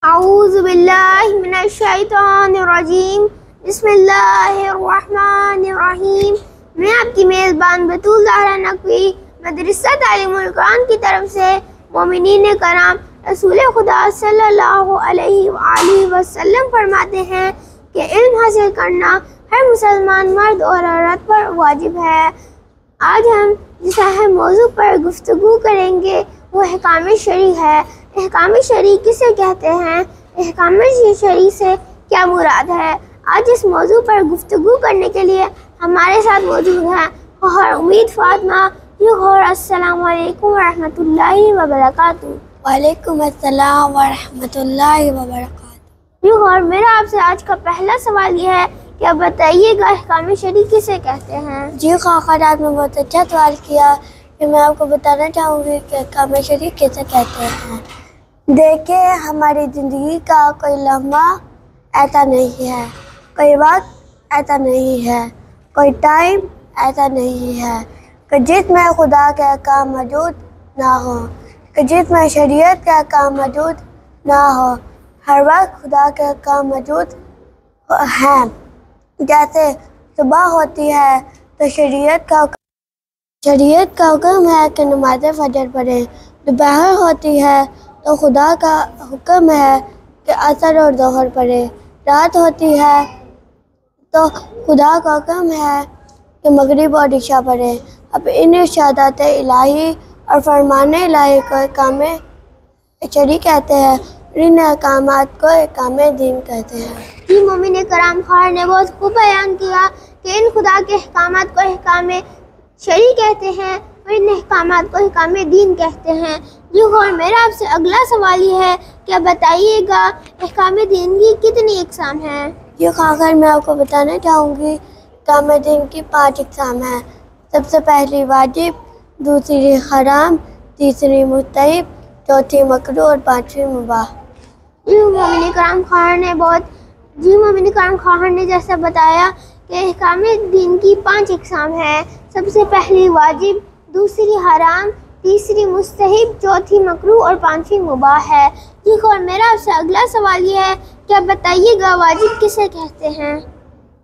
اعوذ باللہ من الشیطان الرجیم بسم اللہ الرحمن الرحیم۔ میں آپ کی میزبان بطول زہرا نقوی مدرسہ تعلیم القرآن کی طرف سے مومنین کرام رسول خدا صلی اللہ علیہ وآلہ وسلم فرماتے ہیں کہ علم حاصل کرنا ہر مسلمان مرد اور عورت پر واجب ہے۔ آج ہم جس اہم موضوع پر گفتگو کریں گے وہ احکام شرعی ہے۔ احکام شرعی کسے کہتے ہیں؟ احکام شرعی سے کیا مراد ہے؟ آج اس موضوع پر گفتگو کرنے کے لیے ہمارے ساتھ موجود ہیں خواہر امید فاطمہ۔ خواہر السلام علیکم ورحمۃ اللہ وبرکاتہ۔ وعلیکم السلام ورحمۃ اللہ وبرکاتہ۔ خواہر میرا آپ سے آج کا پہلا سوال یہ ہے کہ آپ بتائیے گا احکام شرعی کسے کہتے ہیں؟ جی خواہر، آپ نے بہت اچھا سوال کیا کہ میں آپ کو بتانا چاہوں گی کہ احکام شرعی کسے کہتے ہیں۔ دیکھیں، ہماری زندگی کا کوئی لمحہ ایسا نہیں ہے، کوئی وقت ایسا نہیں ہے، کوئی ٹائم ایسا نہیں ہے کہ جس میں خدا کے احکام موجود نہ ہو، کہ جس میں شریعت کے احکام موجود نہ ہو۔ ہر وقت خدا کے احکام موجود ہیں۔ جیسے صبح ہوتی ہے تو شریعت کا حکم ہے کہ نماز فجر پڑھیں۔ دوپہر ہوتی ہے تو خدا کا حکم ہے کہ عصر اور ظہر پڑھیں۔ رات ہوتی ہے تو خدا کا حکم ہے کہ مغرب اور عشاء پڑھیں۔ اب ان ارشادات الہی اور فرمان الہی کو احکام شرعی کہتے ہیں، ان احکامات کو احکام دین کہتے ہیں۔ جی مومن کرام، خواہر نے بہت خوب بیان کیا کہ ان خدا کے احکامات کو احکام شرعی کہتے ہیں اور ان احکامات کو احکام دین کہتے ہیں۔ جی خواہر میرا آپ سے اگلا سوال یہ ہے کہ آپ بتائیے گا احکام دین کی کتنی اقسام ہیں؟ جی خواہر، میں آپ کو بتانا چاہوں گی احکام دین کی 5 اقسام ہیں۔ سب سے پہلی واجب، دوسری حرام، تیسری مستحب، چوتھی مکروہ اور 5ویں مباح۔ مومن کرام، خواہر نے جیسا بتایا کہ احکام دین کی 5 اقسام ہیں۔ سب سے پہلی واجب، دوسری حرام، تیسری مستحب، چوتھی مکروہ اور 5ویں مباح ہے۔ جی خواہر میرا آپ سے اگلا سوال یہ ہے کہ آپ بتائیے گا واجب کسے کہتے ہیں؟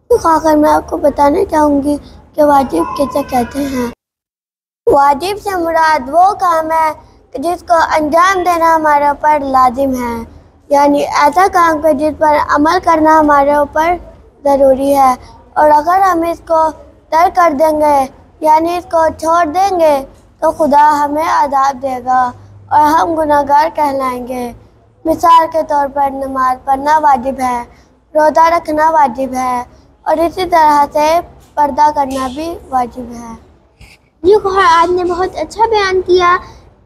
خواہر میں آپ کو بتانا چاہوں گی کہ واجب کسے کہتے ہیں۔ واجب سے مراد وہ کام ہے کہ جس کو انجام دینا ہمارے اوپر لازم ہے، یعنی ایسا کام کہ جس پر عمل کرنا ہمارے اوپر ضروری ہے، اور اگر ہم اس کو ترک کر دیں گے یعنی اس کو چھوڑ دیں گے تو خدا ہمیں عذاب دے گا اور ہم گناہگار کہلائیں گے۔ مثال کے طور پر نماز پڑھنا واجب ہے، روزہ رکھنا واجب ہے، اور اسی طرح سے پردہ کرنا بھی واجب ہے۔ یہ خواہر آپ نے بہت اچھا بیان کیا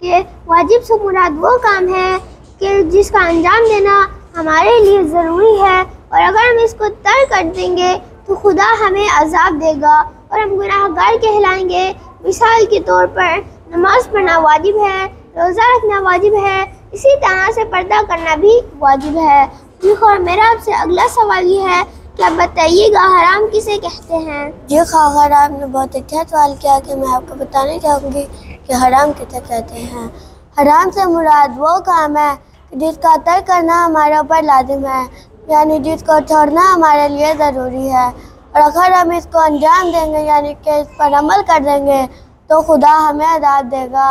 کہ واجب سے مراد وہ کام ہے کہ جس کا انجام دینا ہمارے لیے ضروری ہے، اور اگر ہم اس کو ترک کر دیں گے تو خدا ہمیں عذاب دے گا اور ہم گناہگار کہلائیں گے۔ مثال کے طور پر نماز پڑھنا واجب ہے، روزہ رکھنا واجب ہے، اسی طرح سے پردہ کرنا بھی واجب ہے۔ جی خواہر میرا آپ سے اگلا سوال یہ ہے کہ آپ بتائیے گا حرام کسے کہتے ہیں؟ جی خواہر، آپ نے بہت اچھا سوال کیا کہ میں آپ کو بتانا چاہوں گی کہ حرام کسے کہتے ہیں۔ حرام سے مراد وہ کام ہے جس کا ترک کرنا ہمارے اوپر لازم ہے، یعنی جس کو چھوڑنا ہمارے لیے ضروری ہے، اور اگر ہم اس کو انجام دیں گے یعنی کہ اس پر عمل کر دیں گے تو خدا ہمیں عذاب دے گا،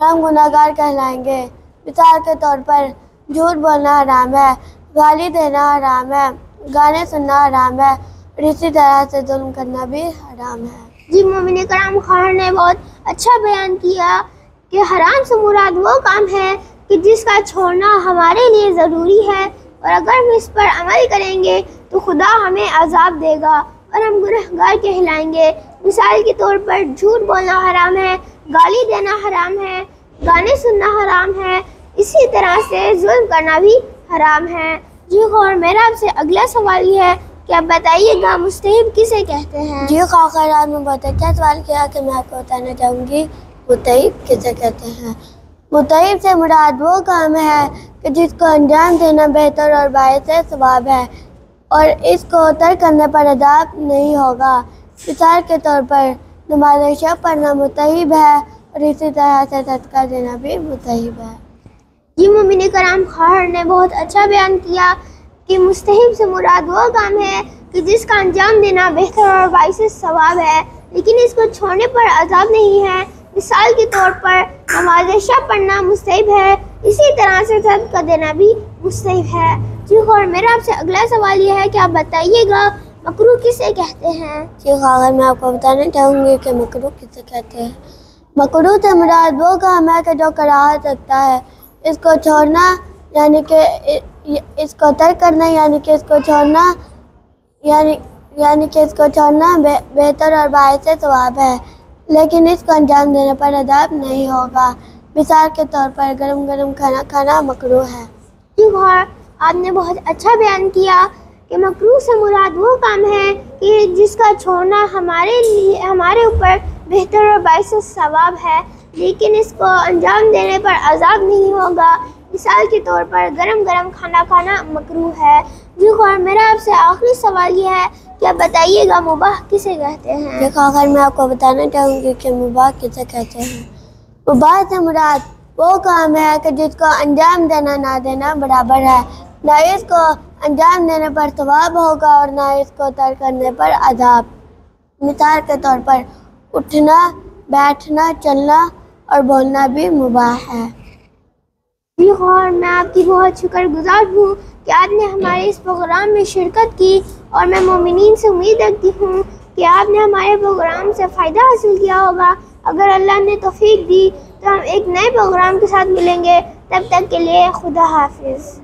ہم گناہگار کہلائیں گے۔ مثال کے طور پر جھوٹ بولنا حرام ہے، گالی دینا حرام ہے، گانے سننا حرام ہے، اور اسی طرح سے ظلم کرنا بھی حرام ہے۔ جی مومن کرام، خواہر نے بہت اچھا بیان کیا کہ حرام سے مراد وہ کام ہے کہ جس کا چھوڑنا ہمارے لیے ضروری ہے، اور اگر ہم اس پر عمل کریں گے تو خدا ہمیں عذاب دے گا اور ہم گنہگار کہلائیں گے۔ مثال کے طور پر جھوٹ بولنا حرام ہے، گالی دینا حرام ہے، گانے سننا حرام ہے، اسی طرح سے ظلم کرنا بھی حرام ہے۔ جی خواہر میرا آپ سے اگلا سوال یہ ہے کہ آپ بتائیے گا مستحب کسے کہتے ہیں؟ جی خواہر، آپ نے بہت اچھا سوال کیا کہ میں آپ کو بتانا چاہوں گی مستحب کسے کہتے ہیں۔ مستحب سے مراد وہ کام ہے کہ جس کو انجام دینا بہتر اور باعث ثواب ہے، اور اس کو ترک کرنے پر عذاب نہیں ہوگا۔ مثال کے طور پر نماز شب پڑھنا مستحب ہے، اور اسی طرح سے صدقہ دینا بھی مستحب ہے۔ جی مومن کرام خواہر نے بہت اچھا بیان کیا کہ مستحب سے مراد وہ کام ہے کہ جس کا انجام دینا بہتر اور باعث ثواب ہے، لیکن اس کو چھوڑنے پر عذاب نہیں ہے۔ مثال کے طور پر نماز شب پڑھنا مستحب ہے، اسی طرح سے صدقہ دینا بھی مستحب ہے۔ جی اور میرا آپ سے اگلا سوال یہ ہے کہ آپ بتائیے گا مکروہ کسے کہتے ہیں؟ جی خواہر میں آپ کو بتانا چاہوں گی کہ مکروہ کسے کہتے ہیں۔ مکروہ سے مراد وہ کام ہے کہ جو کراہت رکھتا ہے، اس کو چھوڑنا یعنی کہ اس کو ترک کرنا یعنی کہ اس کو چھوڑنا یعنی کہ اس کو چھوڑنا بہتر اور باعث ثواب ہے، لیکن اس کو انجام دینے پر عذاب نہیں ہوگا۔ مثال کے طور پر گرم گرم کھانا کھانا مکروہ ہے۔ جی اور آپ نے بہت اچھا بیان کیا کہ مکروہ سے مراد وہ کام ہے کہ جس کا چھوڑنا ہمارے اوپر بہتر اور باعث ثواب ہے، لیکن اس کو انجام دینے پر عذاب نہیں ہوگا۔ مثال کے طور پر گرم گرم کھانا کھانا مکروہ ہے۔ جی اور میرا آپ سے آخری سوال یہ ہے کہ آپ بتائیے گا مباح کسے کہتے ہیں؟ جی خواہر میں آپ کو بتانا چاہوں گی کہ مباح کسے کہتے ہیں۔ مباح سے مراد وہ کام ہے کہ جس کو انجام دینا نہ دینا برابر ہے، نہ اس کو انجام دینے پر ثواب ہوگا اور نہ اس کو ترک کرنے پر عذاب۔ مثال کے طور پر اٹھنا، بیٹھنا، چلنا اور بولنا بھی مباح ہے۔ جی اور میں آپ کی بہت شکر گزار ہوں کہ آپ نے ہمارے اس پروگرام میں شرکت کی، اور میں مومنین سے امید رکھتی ہوں کہ آپ نے ہمارے پروگرام سے فائدہ حاصل کیا ہوگا۔ اگر اللہ نے توفیق دی تو ہم ایک نئے پروگرام کے ساتھ ملیں گے، تب تک کے لیے خدا حافظ۔